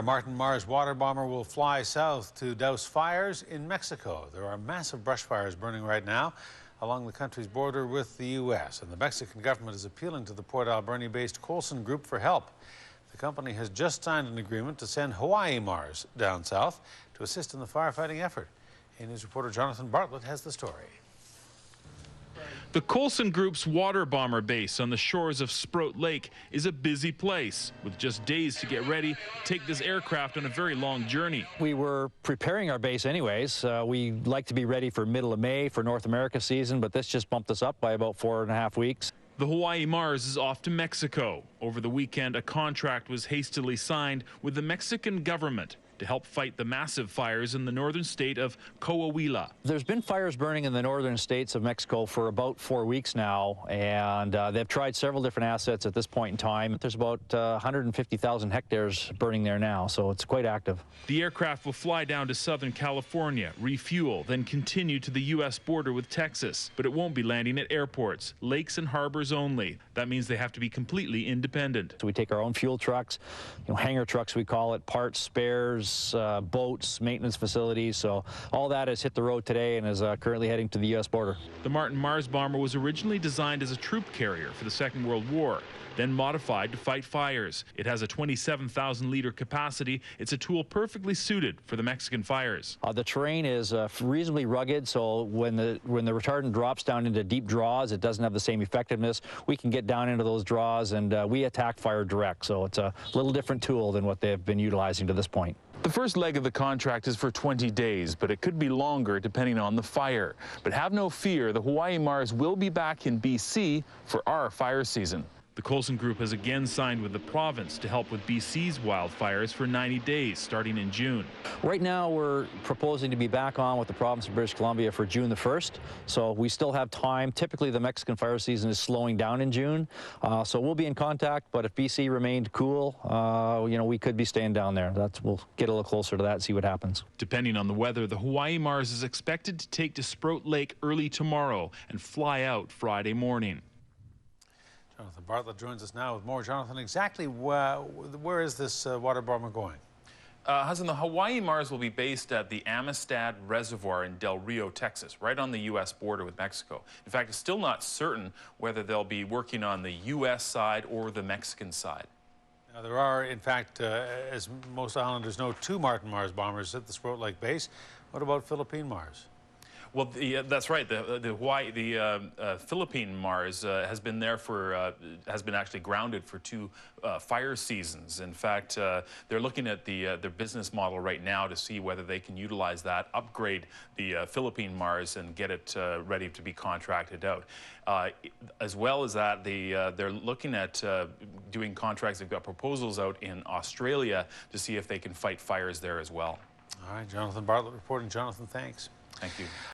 A Martin Mars water bomber will fly south to douse fires in Mexico. There are massive brush fires burning right now along the country's border with the U.S. And the Mexican government is appealing to the Port Alberni-based Coulson Group for help. The company has just signed an agreement to send Hawaii Mars down south to assist in the firefighting effort. News reporter Jonathan Bartlett has the story. The Coulson Group's water bomber base on the shores of Sproat Lake is a busy place, with just days to get ready to take this aircraft on a very long journey. We were preparing our base anyways. We like to be ready for middle of May for North America season, but this just bumped us up by about 4.5 weeks. The Hawaii Mars is off to Mexico. Over the weekend, a contract was hastily signed with the Mexican government to help fight the massive fires in the northern state of Coahuila. There's been fires burning in the northern states of Mexico for about 4 weeks now, and they've tried several different assets at this point in time. There's about 150,000 hectares burning there now, so it's quite active. The aircraft will fly down to Southern California, refuel, then continue to the U.S. border with Texas. But it won't be landing at airports, lakes and harbors only. That means they have to be completely independent. So we take our own fuel trucks, hangar trucks we call it, parts, spares, boats, maintenance facilities. So all that has hit the road today and is currently heading to the U.S. border. The Martin Mars bomber was originally designed as a troop carrier for the Second World War, then modified to fight fires. It has a 27,000-liter capacity. It's a tool perfectly suited for the Mexican fires. The terrain is reasonably rugged, so when the retardant drops down into deep draws, it doesn't have the same effectiveness. We can get down into those draws, and we attack fire direct, so it's a little different tool than what they've been utilizing to this point. The first leg of the contract is for 20 days, but it could be longer depending on the fire. But have no fear, the Hawaii Mars will be back in BC for our fire season. The Coulson Group has again signed with the province to help with BC's wildfires for 90 days, starting in June. Right now, we're proposing to be back on with the province of British Columbia for June the 1st, so we still have time. Typically, the Mexican fire season is slowing down in June, so we'll be in contact, but if BC remained cool, we could be staying down there. We'll get a little closer to that and see what happens. Depending on the weather, the Hawaii Mars is expected to take to Sproat Lake early tomorrow and fly out Friday morning. Jonathan Bartlett joins us now with more. Jonathan, exactly where is this water bomber going? Hudson, the Hawaii Mars will be based at the Amistad Reservoir in Del Rio, Texas, right on the U.S. border with Mexico. In fact, it's still not certain whether they'll be working on the U.S. side or the Mexican side. Now, there are, in fact, as most islanders know, 2 Martin Mars bombers at the Sproat Lake base. What about Philippine Mars? Well, that's right. The Philippine Mars has been there for has been actually grounded for 2 fire seasons. In fact, they're looking at their business model right now to see whether they can utilize that, upgrade the Philippine Mars, and get it ready to be contracted out. As well as that, they're looking at doing contracts. They've got proposals out in Australia to see if they can fight fires there as well. All right, Jonathan Bartlett reporting. Jonathan, thanks. Thank you.